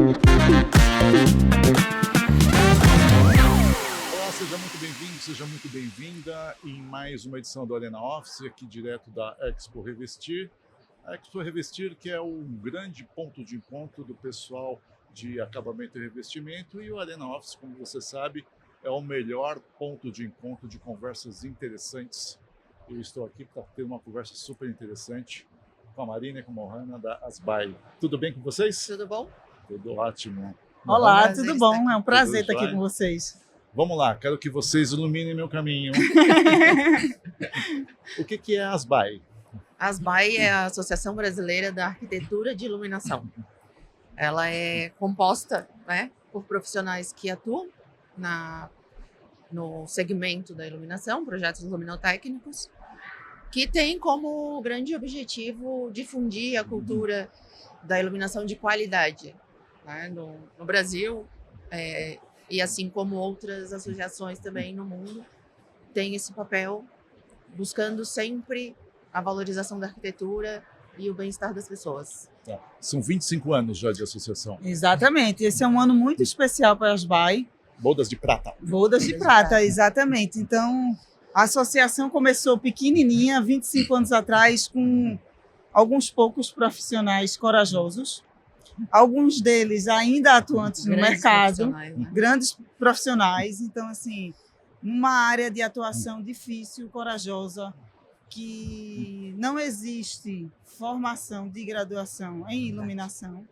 Olá, seja muito bem-vindo, seja muito bem-vinda em mais uma edição do Arena Office, aqui direto da Expo Revestir. A Expo Revestir, que é um grande ponto de encontro do pessoal de acabamento e revestimento, e o Arena Office, como você sabe, é o melhor ponto de encontro de conversas interessantes. Eu estou aqui para ter uma conversa super interessante com a Marina e com a Mohana da Asbai. Tudo bem com vocês? Tudo bom? Tudo ótimo. Olá, Prazer tudo estar bom? aqui. É um prazer Tudo estar aqui jóia? com vocês. Vamos lá, quero que vocês iluminem meu caminho. O que é a Asbai? A ASBAI é a Associação Brasileira da Arquitetura de Iluminação. Ela é composta, né, por profissionais que atuam no segmento da iluminação, projetos luminotécnicos, que tem como grande objetivo difundir a cultura da iluminação de qualidade, né, no Brasil, e assim como outras associações também no mundo, tem esse papel buscando sempre a valorização da arquitetura e o bem-estar das pessoas. São 25 anos já de associação. Exatamente. Esse é um ano muito especial para a Asbai. Bodas de prata. Bodas de prata, exatamente. Então, a associação começou pequenininha, 25 anos atrás, com alguns poucos profissionais corajosos. Alguns deles ainda atuantes no Grandes mercado, profissionais, né? grandes profissionais. Então, assim, numa área de atuação difícil, corajosa, que não existe formação de graduação em iluminação.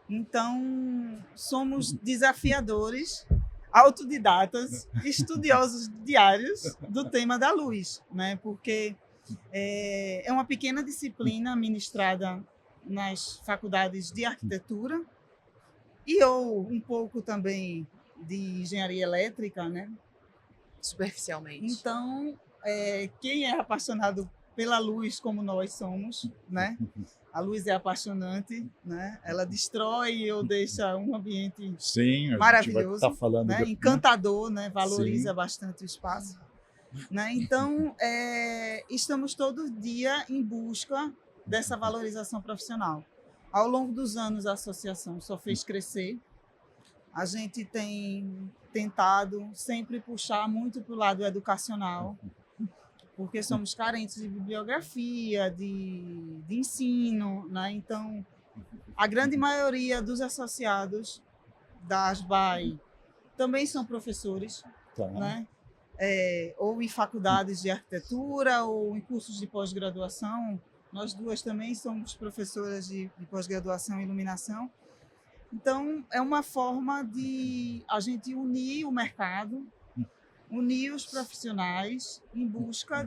Então, somos desafiadores, autodidatas, estudiosos diários do tema da luz, né? Porque é uma pequena disciplina ministrada nas faculdades de arquitetura ou um pouco também de engenharia elétrica, né? Superficialmente. Então, quem é apaixonado pela luz como nós somos, né? A luz é apaixonante, né? Ela destrói ou deixa um ambiente Sim, a maravilhoso, gente vai estar falando né? depois. Encantador, né? Valoriza Sim. bastante o espaço, né? Então, estamos todo dia em busca dessa valorização profissional. Ao longo dos anos, a associação só fez crescer. A gente tem tentado sempre puxar muito para o lado educacional, porque somos carentes de bibliografia, de ensino, né? Então, a grande maioria dos associados da Asbai também são professores, Tá. né? Ou em faculdades de arquitetura ou em cursos de pós-graduação. Nós duas também somos professoras de pós-graduação em iluminação. Então, é uma forma de a gente unir o mercado, unir os profissionais em busca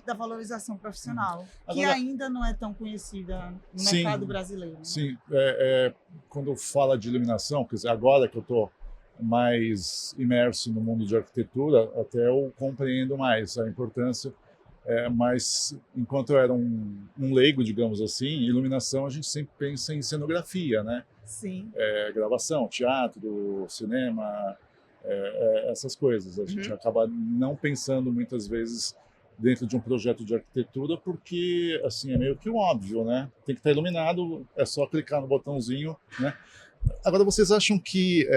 da valorização profissional, que Agora, ainda não é tão conhecida no Sim. mercado brasileiro. Né? Sim, quando fala de iluminação, quer dizer, agora que eu estou mais imerso no mundo de arquitetura, até eu compreendo mais a importância. Mas enquanto eu era um leigo, digamos assim, iluminação a gente sempre pensa em cenografia, né? Sim. Gravação, teatro, cinema, essas coisas. A gente acaba não pensando muitas vezes dentro de um projeto de arquitetura porque assim é meio que óbvio, né? Tem que estar iluminado, é só clicar no botãozinho, né? Agora, vocês acham que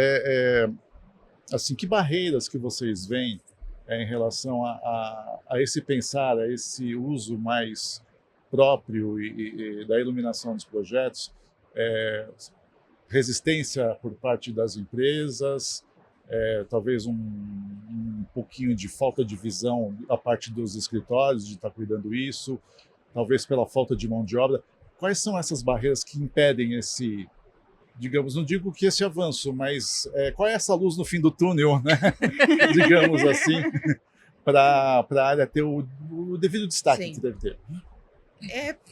assim, que barreiras que vocês veem em relação a esse pensar, a esse uso mais próprio e da iluminação dos projetos? Resistência por parte das empresas, talvez um pouquinho de falta de visão da parte dos escritórios de estar cuidando isso, talvez pela falta de mão de obra. Quais são essas barreiras que impedem esse, digamos, não digo que esse avanço, mas qual é essa luz no fim do túnel, né? Digamos assim, para a área ter o devido destaque Sim. que deve ter?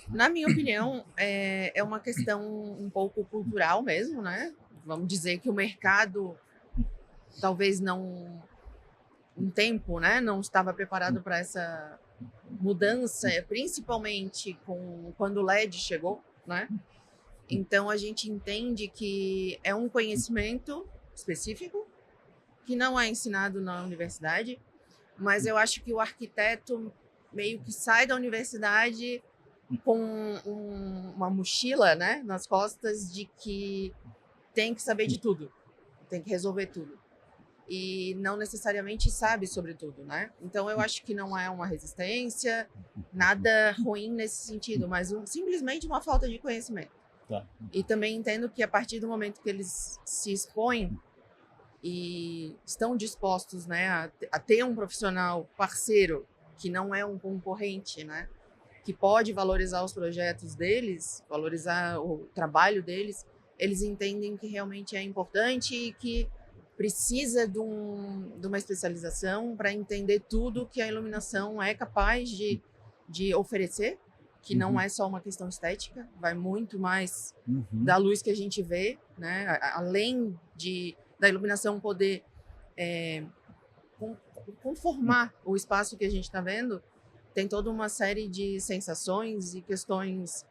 Na minha opinião, é uma questão um pouco cultural mesmo, né? Vamos dizer que o mercado talvez não, um tempo, né, não estava preparado para essa mudança, principalmente quando o LED chegou, né? Então a gente entende que é um conhecimento específico que não é ensinado na universidade, mas eu acho que o arquiteto meio que sai da universidade com uma mochila, né, nas costas de que tem que saber de tudo, tem que resolver tudo. E não necessariamente sabe sobre tudo, né? Então, eu acho que não é uma resistência, nada ruim nesse sentido, mas simplesmente uma falta de conhecimento. Tá. E também entendo que a partir do momento que eles se expõem e estão dispostos, né, a ter um profissional parceiro que não é um concorrente, né, que pode valorizar os projetos deles, valorizar o trabalho deles, eles entendem que realmente é importante e que precisa de uma especialização para entender tudo que a iluminação é capaz de oferecer, que não é só uma questão estética, vai muito mais da luz que a gente vê, né? Além da iluminação poder conformar o espaço que a gente está vendo, tem toda uma série de sensações e questões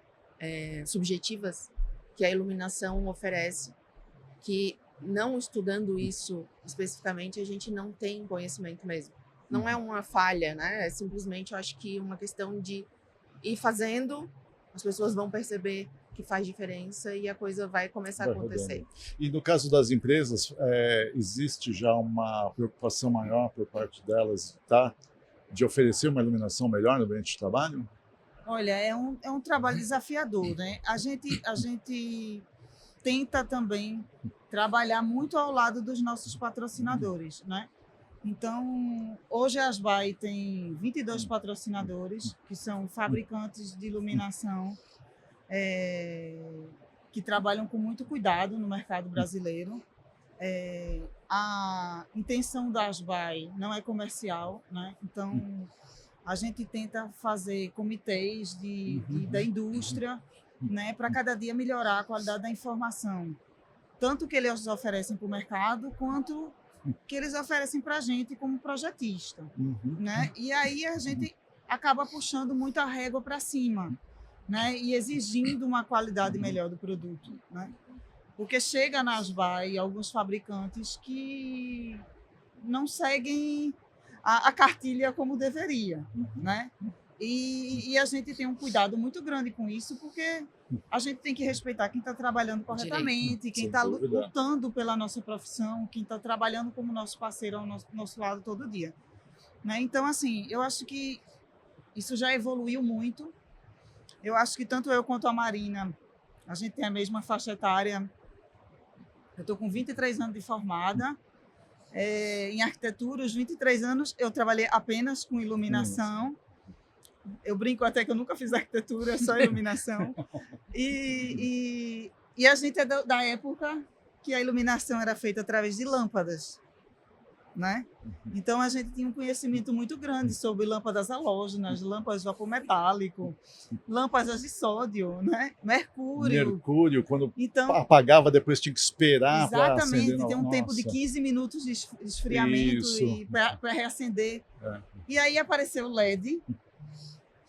subjetivas que a iluminação oferece, que não estudando isso especificamente, a gente não tem conhecimento mesmo. Não é uma falha, né? É simplesmente, eu acho que uma questão de ir fazendo, as pessoas vão perceber que faz diferença e a coisa vai começar a acontecer. E no caso das empresas, existe já uma preocupação maior por parte delas, tá? De oferecer uma iluminação melhor no ambiente de trabalho? Olha, é um trabalho desafiador, né? A gente tenta também trabalhar muito ao lado dos nossos patrocinadores, né? Então, hoje a Asbai tem 22 patrocinadores, que são fabricantes de iluminação, que trabalham com muito cuidado no mercado brasileiro. A intenção da Asbai não é comercial, né? Então, a gente tenta fazer comitês da indústria, né, para cada dia melhorar a qualidade da informação, tanto que eles oferecem para o mercado, quanto que eles oferecem para a gente como projetista. Né? E aí a gente acaba puxando muito a régua para cima, né, e exigindo uma qualidade melhor do produto. Né? Porque chega na Asbai alguns fabricantes que não seguem a cartilha como deveria, né? E a gente tem um cuidado muito grande com isso, porque a gente tem que respeitar quem está trabalhando corretamente, quem está lutando pela nossa profissão, quem está trabalhando como nosso parceiro ao nosso lado todo dia. Né? Então, assim, eu acho que isso já evoluiu muito. Eu acho que tanto eu quanto a Marina, a gente tem a mesma faixa etária. Eu estou com 23 anos de formada. Em arquitetura, os 23 anos, eu trabalhei apenas com iluminação. Eu brinco até que eu nunca fiz arquitetura, só iluminação. E a gente é da época que a iluminação era feita através de lâmpadas, né? Então, a gente tinha um conhecimento muito grande sobre lâmpadas halógenas, lâmpadas de vapor metálico, lâmpadas de sódio, né? Mercúrio, quando apagava, depois tinha que esperar para acender. Exatamente, tem um tempo de 15 minutos de esfriamento para reacender. E aí apareceu o LED,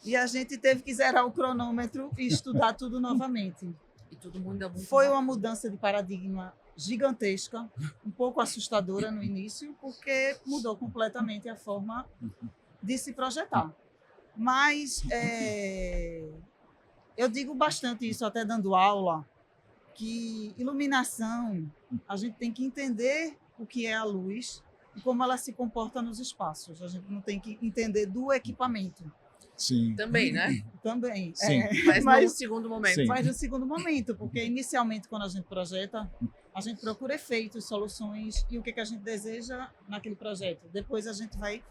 e a gente teve que zerar o cronômetro e estudar tudo novamente. E todo mundo Foi uma mudança de paradigma gigantesca, um pouco assustadora no início, porque mudou completamente a forma de se projetar. Mas eu digo bastante isso, até dando aula, que iluminação, a gente tem que entender o que é a luz e como ela se comporta nos espaços. A gente não tem que entender do equipamento. Sim. Também, né? Também. Sim. Mas no segundo momento. Sim. Mas no segundo momento, porque inicialmente, quando a gente projeta, a gente procura efeitos, soluções e o que a gente deseja naquele projeto. Depois a gente vai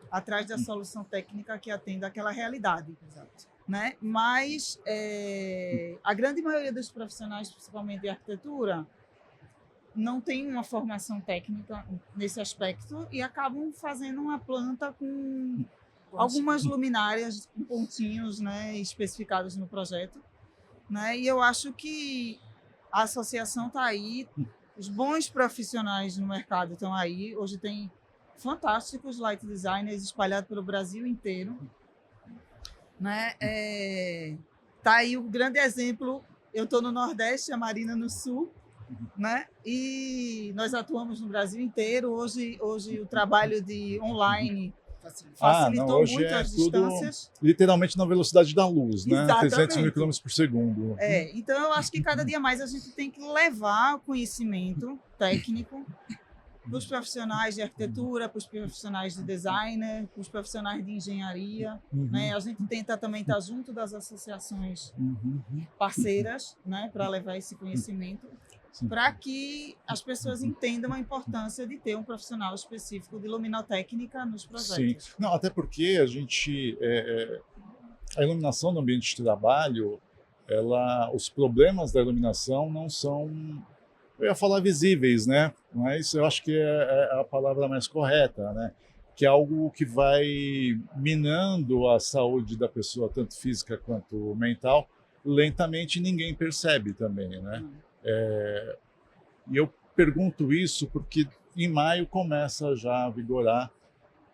atrás da solução técnica que atenda àquela realidade. Exato. Né? Mas a grande maioria dos profissionais, principalmente de arquitetura, não tem uma formação técnica nesse aspecto e acabam fazendo uma planta com algumas luminárias com pontinhos, né, especificados no projeto. Né? E eu acho que a associação está aí, os bons profissionais no mercado estão aí. Hoje tem fantásticos light designers espalhados pelo Brasil inteiro. Né? Tá aí o grande exemplo. Eu estou no Nordeste, a Marina no Sul, né? E nós atuamos no Brasil inteiro. Hoje o trabalho de online Facilitou hoje muito é as tudo distâncias. literalmente na velocidade da luz, né? Exatamente. 300 mil quilômetros por segundo. Então, eu acho que cada dia mais a gente tem que levar o conhecimento técnico para os profissionais de arquitetura, para os profissionais de designer, para os profissionais de engenharia. Né? A gente tenta também estar junto das associações parceiras, né? Para levar esse conhecimento, para que as pessoas entendam a importância de ter um profissional específico de luminotécnica nos projetos. Sim. Não, até porque a iluminação no ambiente de trabalho, os problemas da iluminação não são, eu ia falar visíveis, né? Mas eu acho que é a palavra mais correta, né? Que é algo que vai minando a saúde da pessoa, tanto física quanto mental, lentamente, ninguém percebe também, né? E eu pergunto isso porque em maio começa já a vigorar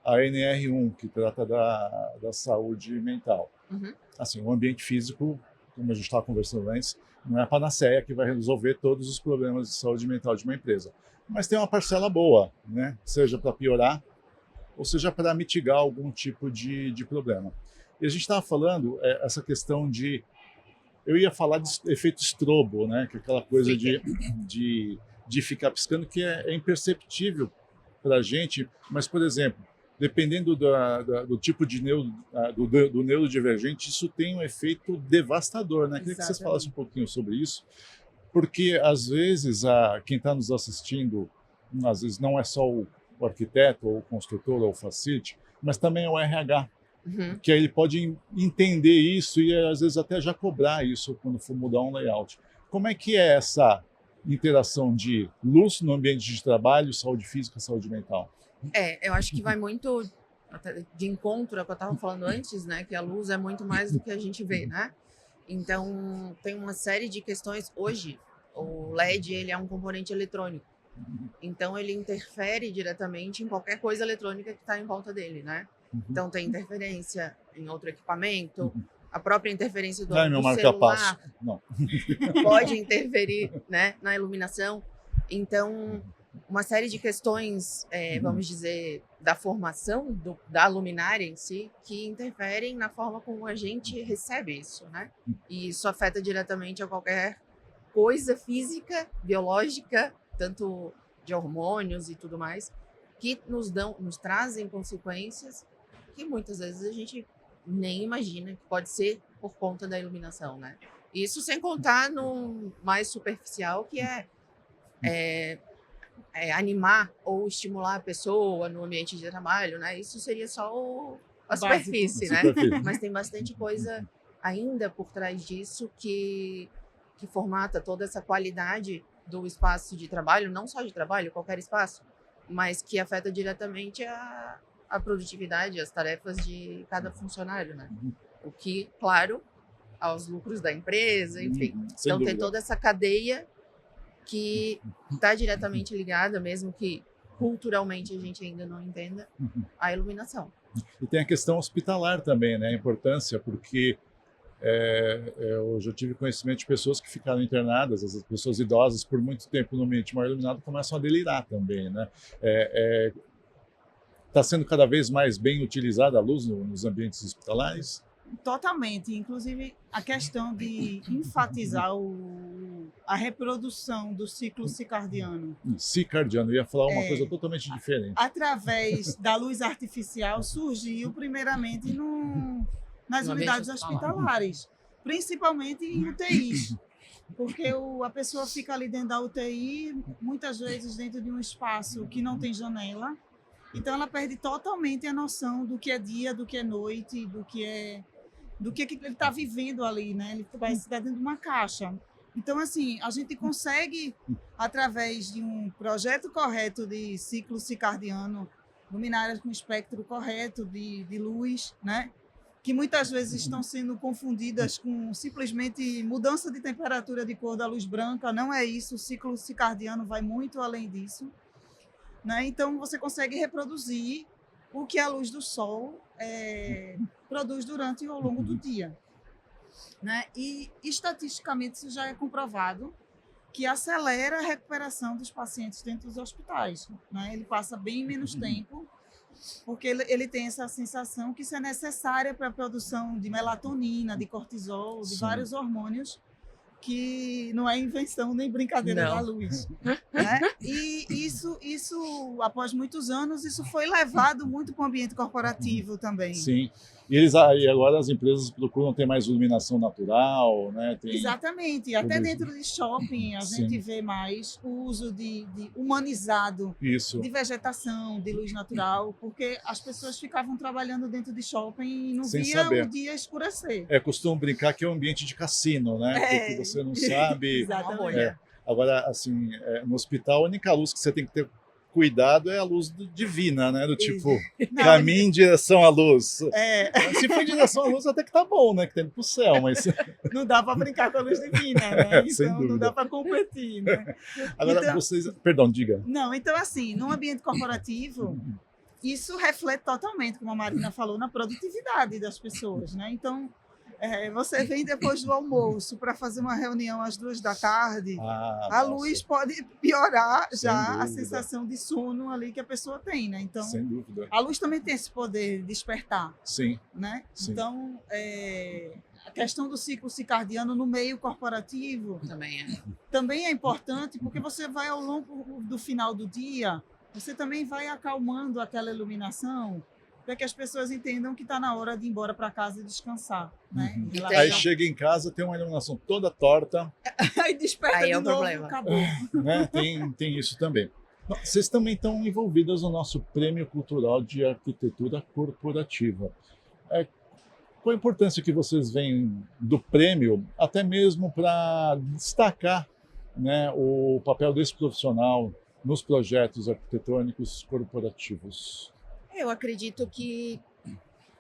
a NR1, que trata da saúde mental. Assim, o ambiente físico, como a gente estava conversando antes, não é a panaceia que vai resolver todos os problemas de saúde mental de uma empresa. Mas tem uma parcela boa, né? Seja para piorar, ou seja para mitigar algum tipo de problema. E a gente estava falando essa questão de... Eu ia falar de efeito estrobo, né? Que é aquela coisa de ficar piscando, que é imperceptível para a gente. Mas, por exemplo, dependendo do tipo de do neurodivergente, isso tem um efeito devastador, né? Queria que vocês falassem um pouquinho sobre isso, porque às vezes quem está nos assistindo, às vezes não é só o arquiteto, ou o construtor, ou o facility, mas também o RH, que aí ele pode entender isso e às vezes até já cobrar isso quando for mudar um layout. Como é que é essa interação de luz no ambiente de trabalho, saúde física, saúde mental? Eu acho que vai muito de encontro ao que eu estava falando antes, né? Que a luz é muito mais do que a gente vê, né? Então, tem uma série de questões. Hoje, o LED ele é um componente eletrônico. Então, ele interfere diretamente em qualquer coisa eletrônica que está em volta dele, né? Então, tem interferência em outro equipamento, a própria interferência do celular pode interferir, né, na iluminação. Então, uma série de questões, vamos dizer, da formação da luminária em si, que interferem na forma como a gente recebe isso, né? E isso afeta diretamente a qualquer coisa física, biológica, tanto de hormônios e tudo mais, que nos trazem consequências que muitas vezes a gente nem imagina que pode ser por conta da iluminação, né? Isso sem contar no mais superficial, que é animar ou estimular a pessoa no ambiente de trabalho, né? Isso seria só a superfície, né? Mas tem bastante coisa ainda por trás disso que formata toda essa qualidade do espaço de trabalho, não só de trabalho, qualquer espaço, mas que afeta diretamente a produtividade, as tarefas de cada funcionário, né? O que, claro, aos lucros da empresa, enfim. Então tem toda essa cadeia que está diretamente ligada, mesmo que culturalmente a gente ainda não entenda, à iluminação. E tem a questão hospitalar também, né? A importância, porque eu já tive conhecimento de pessoas que ficaram internadas, as pessoas idosas, por muito tempo no ambiente mal iluminado, começam a delirar também, né? Está sendo cada vez mais bem utilizada a luz nos ambientes hospitalares? Totalmente. Inclusive, a questão de enfatizar a reprodução do ciclo circadiano. Circadiano, eu ia falar uma coisa totalmente diferente. Através da luz artificial surgiu primeiramente nas unidades hospitalares, principalmente em UTIs. Porque a pessoa fica ali dentro da UTI, muitas vezes dentro de um espaço que não tem janela. Então, ela perde totalmente a noção do que é dia, do que é noite, do que ele está vivendo ali, né? Ele parece estar dentro de uma caixa. Então, assim, a gente consegue, através de um projeto correto de ciclo circadiano, luminárias com espectro correto de luz, né? Que muitas vezes estão sendo confundidas com simplesmente mudança de temperatura de cor da luz branca. Não é isso, o ciclo circadiano vai muito além disso. Né? Então, você consegue reproduzir o que a luz do sol produz durante e ao longo do dia. Né? E, estatisticamente, isso já é comprovado que acelera a recuperação dos pacientes dentro dos hospitais. Né? Ele passa bem menos tempo porque ele tem essa sensação que isso é necessária para a produção de melatonina, de cortisol, de Sim. vários hormônios, que não é invenção nem brincadeira Não. da luz. Né? E isso, após muitos anos, isso foi levado muito para o ambiente corporativo também. Sim. E agora as empresas procuram ter mais iluminação natural, né? Exatamente. E até tudo isso. dentro de shopping a Sim. gente vê mais o uso de humanizado Isso. de vegetação, de luz natural, porque as pessoas ficavam trabalhando dentro de shopping e não Sem via saber. o dia escurecer. Costumo brincar que é um ambiente de cassino, né? Porque você não sabe. É uma Exatamente. bolha. Agora, assim, no hospital, a única luz que você tem que ter cuidado é a luz divina, né? Do tipo, Não, caminhe em direção à luz. é, Se for em direção à luz, até que tá bom, né? Que tem pro céu, mas não dá para brincar com a luz divina, né? Sem Então não dúvida. dá para competir, né? agora Então- vocês. Perdão, diga. Não, então assim, num ambiente corporativo, isso reflete totalmente, como a Marina falou, na produtividade das pessoas, né? Então, você vem depois do almoço para fazer uma reunião às 14h, a luz pode piorar Sem já a dúvida. sensação de sono ali que a pessoa tem, né? Então, Sem dúvida. a luz também tem esse poder de despertar, Sim, né? Sim. Então, a questão do ciclo circadiano no meio corporativo também é importante, porque você vai ao longo do final do dia, você também vai acalmando aquela iluminação para que as pessoas entendam que está na hora de ir embora para casa e descansar, né? Uhum. Relaxar. Aí chega em casa, tem uma iluminação toda torta, Aí desperta Aí de é o novo, problema. acabou. né? Tem isso também. Vocês também estão envolvidas no nosso Prêmio Cultural de Arquitetura Corporativa. Qual a importância que vocês veem do prêmio, até mesmo para destacar, né, o papel desse profissional nos projetos arquitetônicos corporativos? Eu acredito que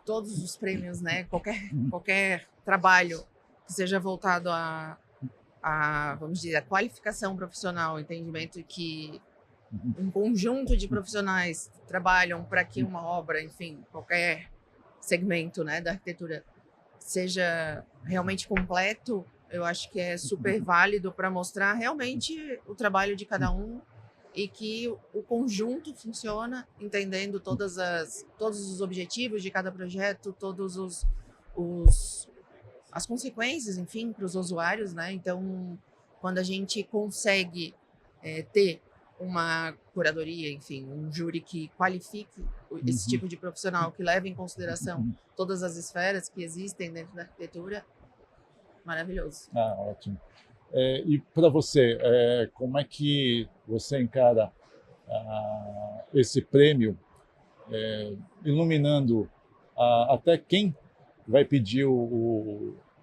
todos os prêmios, né, qualquer trabalho que seja voltado a, vamos dizer, a qualificação profissional, o entendimento que um conjunto de profissionais trabalham para que uma obra, enfim, qualquer segmento, né, da arquitetura seja realmente completo, eu acho que é super válido para mostrar realmente o trabalho de cada um e que o conjunto funciona, entendendo todos os objetivos de cada projeto, as consequências, enfim, para os usuários, né? Então, quando a gente consegue ter uma curadoria, enfim, um júri que qualifique esse tipo de profissional, que leve em consideração todas as esferas que existem dentro da arquitetura, maravilhoso. Ótimo. E para você, como é que você encara esse prêmio, iluminando até quem vai pedir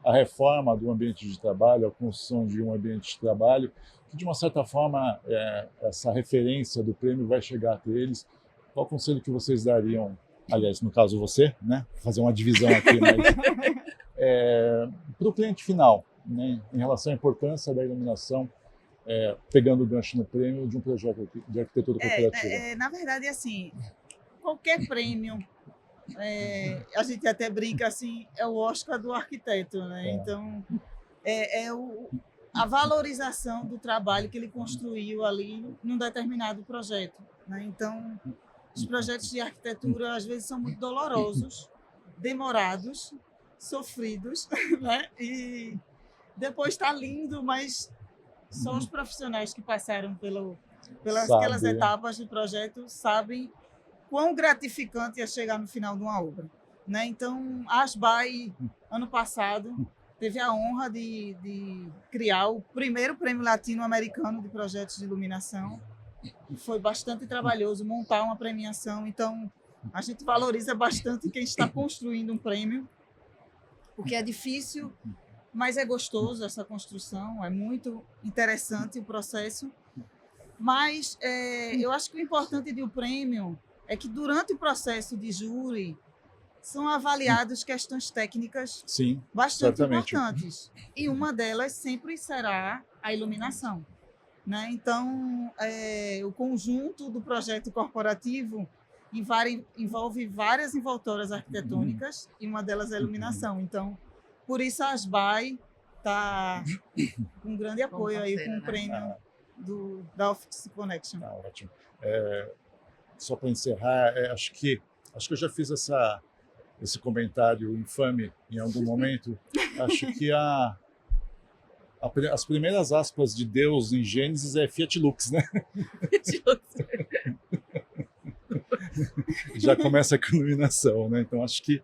a reforma do ambiente de trabalho, a construção de um ambiente de trabalho, que de uma certa forma essa referência do prêmio vai chegar até eles? Qual conselho que vocês dariam, aliás, no caso você, né? Vou fazer uma divisão aqui, mas para o cliente final, né, em relação à importância da iluminação, pegando o gancho no prêmio de um projeto de arquitetura corporativa? Na verdade, assim, qualquer prêmio, a gente até brinca assim, é o Oscar do arquiteto, né? Então, a valorização do trabalho que ele construiu ali num determinado projeto, né? Então, os projetos de arquitetura às vezes são muito dolorosos, demorados, sofridos, né? E depois está lindo, mas só os profissionais que passaram pelas aquelas etapas do projeto sabem quão gratificante é chegar no final de uma obra, né? Então, a ASBAI, ano passado, teve a honra de criar o primeiro prêmio latino-americano de projetos de iluminação. Foi bastante trabalhoso montar uma premiação, então a gente valoriza bastante quem está construindo um prêmio, porque é difícil, mas é gostoso essa construção, é muito interessante o processo. Mas eu acho que o importante do prêmio é que durante o processo de júri são avaliadas questões técnicas bastante certamente importantes. E uma delas sempre será a iluminação, né? Então, o conjunto do projeto corporativo envolve várias envoltórias arquitetônicas e uma delas é a iluminação. Então, por isso a ASBAI está com um grande apoio aí com o prêmio da Office Connection. Ótimo. só para encerrar, acho que eu já fiz esse comentário infame em algum momento. Acho que as primeiras aspas de Deus em Gênesis é Fiat Lux, né? Já começa a iluminação, né? Então acho que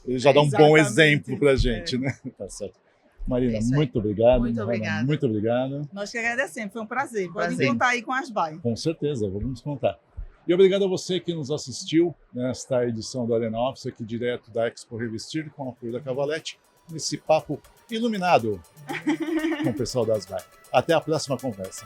ele já dá um bom exemplo para a gente, né? Tá certo. Marina, muito obrigado. Muito obrigada. Muito obrigado. Nós que agradecemos, foi um prazer. Pode contar aí com as BAE. Com certeza, vamos contar. E obrigado a você que nos assistiu nesta edição do Arena Office, aqui direto da Expo Revestir, com o apoio da Cavalete, nesse papo iluminado com o pessoal das BAE. Até a próxima conversa.